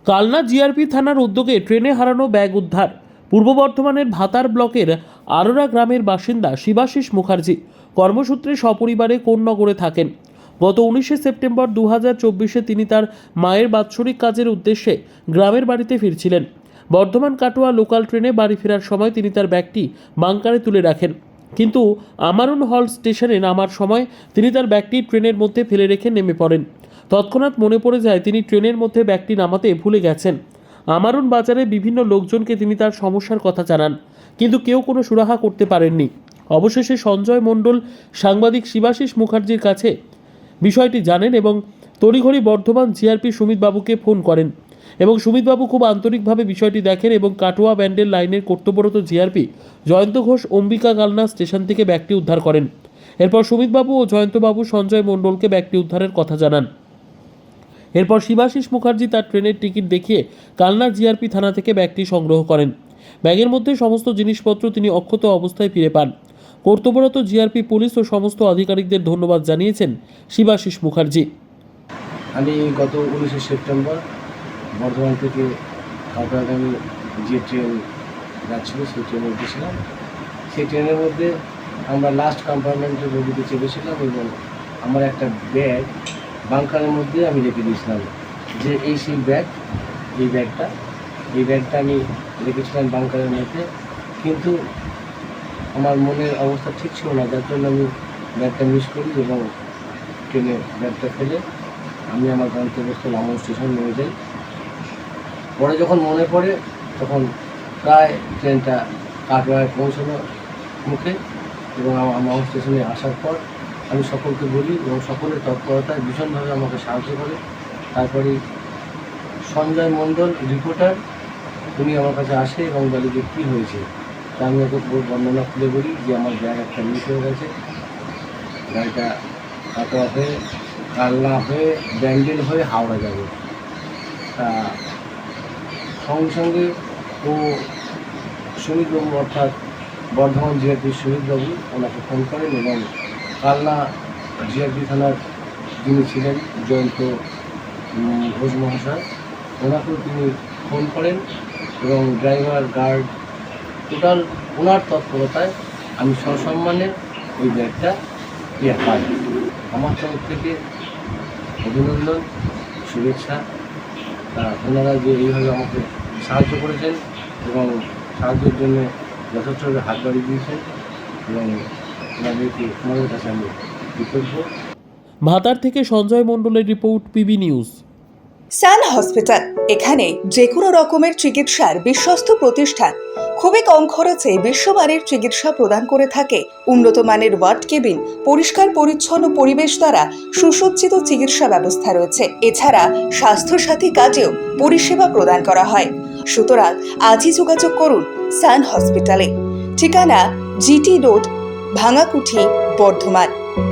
Kalna GRP থানার উদ্যোগে ট্রেনে হারানো ব্যাগ উদ্ধার। পূর্ব বর্ধমানের ভাতার ব্লকের আরোরা গ্রামের বাসিন্দা শিবাশিস মুখার্জি কর্মসূত্রে সপরিবারে কোন্নগরে থাকেন। গত 19শে সেপ্টেম্বর 2024 তিনি তার মায়ের বাৎসরিক কাজের উদ্দেশ্যে গ্রামের বাড়িতে ফিরছিলেন। বর্ধমান কাটোয়া লোকাল ট্রেনে বাড়ি ফেরার সময় তিনি তার ব্যাগটি বাংকারে তুলে রাখেন, কিন্তু আমারুন হল স্টেশনে নামার সময় তিনি তার ব্যাগটি ট্রেনের মধ্যে ফেলে রেখে নেমে পড়েন। তৎক্ষণাৎ মনে পড়ে যায় তিনি ট্রেনের মধ্যে ব্যাগটি নামাতে ভুলে গেছেন। আমারুন বাজারে বিভিন্ন লোকজনকে তিনি তার সমস্যার কথা জানান, কিন্তু কেউ কোনো সুরাহা করতে পারেননি। অবশেষে সঞ্জয় মণ্ডল সাংবাদিক শিবাশিস মুখার্জির কাছে বিষয়টি জানেন এবং তড়িঘড়ি বর্ধমান জিআরপি সুমিতবাবুকে ফোন করেন এবং সুমিতবাবু খুব আন্তরিকভাবে বিষয়টি দেখেন এবং কাটোয়া ব্যান্ডেল লাইনের কর্তব্যরত জিআরপি জয়ন্ত ঘোষ অম্বিকা কালনা স্টেশন থেকে ব্যাগটি উদ্ধার করেন। এরপর সুমিতবাবু ও জয়ন্তবাবু সঞ্জয় মণ্ডলকে ব্যাগটি উদ্ধারের কথা জানান। এরপর শিবাশিস মুখার্জি তার ট্রেনের টিকিট দেখিয়ে কালনা জিআরপি থানা থেকে ব্যাগটি সংগ্রহ করেন। ব্যাগের মধ্যে সমস্ত জিনিসপত্র তিনি অক্ষত অবস্থায় ফিরে পান। কর্তব্যরত জিআরপি পুলিশ ও সমস্ত আধিকারিকদের ধন্যবাদ জানিয়েছেন শিবাশিস মুখার্জি। আমি গত 19শে সেপ্টেম্বর বর্ধমান থেকে কাটোয়াগামী যে ট্রেন যাচ্ছিল সেই ট্রেনে উঠেছিলাম। সেই ট্রেনের মধ্যে আমরা লাস্ট কম্পার্টমেন্টের বগিতে চেপেছিলাম এবং আমার একটা ব্যাগ বাংকারের মধ্যে আমি রেখে দিয়েছিলাম। যে সেই ব্যাগ, এই ব্যাগটা আমি রেখেছিলাম বাংকারের মধ্যে, কিন্তু আমার মনের অবস্থা ঠিক ছিল না, যার জন্য আমি ব্যাগটা মিস করি এবং ট্রেনে ব্যাগটা ফেলে আমি আমার গন্তব্যস্থল আমন স্টেশন নিয়ে যাই। পরে যখন মনে পড়ে তখন প্রায় ট্রেনটা কাটোয়ায় পৌঁছানোর মুখে এবং আমন স্টেশনে আসার পর আমি সকলকে বলি এবং সকলের তৎপরতায় ভীষণভাবে আমাকে সাহায্য করে। তারপরে সঞ্জয় মণ্ডল রিপোর্টার উনি আমার কাছে আসে এবং বলে যে কী হয়েছে। তা আমি ওকে বর্ণনা খুলে বলি যে আমার ব্যাগ একটা মিস হয়ে গেছে, গাড়িটা কাটোয়া হয়ে কালনা হয়ে ব্যান্ডেল হয়ে হাওড়া যাবে। তা সঙ্গে সঙ্গে ও সুমিতবাবু অর্থাৎ বর্ধমান জিআরপি সুমিতবাবু ওনাকে ফোন করেন এবং কালনা জিআরপি থানার যিনি ছিলেন জয়ন্ত ঘোষ মহাশয়, ওনাকেও তিনি ফোন করেন এবং ড্রাইভার গার্ড টোটাল ওনার তৎপরতায় আমি সসম্মানে ওই ব্যাগটা পাই। আমার তরফ থেকে অভিনন্দন, শুভেচ্ছা। ওনারা যে এইভাবে আমাকে সাহায্য করেছেন এবং সাহায্যের জন্য যথেষ্টভাবে হাত বাড়িয়ে দিয়েছেন এবং ওনাদের কাছে আমি কৃতজ্ঞ। ভাতার থেকে সঞ্জয় মণ্ডলের রিপোর্ট, পিবি নিউজ। সান হসপিটাল, এখানে যে কোনো রকমের চিকিৎসার বিশ্বস্ত প্রতিষ্ঠান। খুবই কম খরচে বিশ্বমানের চিকিৎসা প্রদান করে থাকে। উন্নত মানের ওয়ার্ড কেবিন, পরিষ্কার পরিচ্ছন্ন পরিবেশ দ্বারা সুসজ্জিত চিকিৎসা ব্যবস্থা রয়েছে। এছাড়া স্বাস্থ্যসাথী কাজেও পরিষেবা প্রদান করা হয়। সুতরাং আজই যোগাযোগ করুন সান হসপিটালে। ঠিকানা GT road, Bhangakuthi, Bardhaman.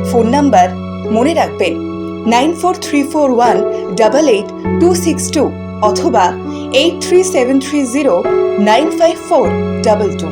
Phone number মনে রাখবেন 9434188262 অথবা 83730954222।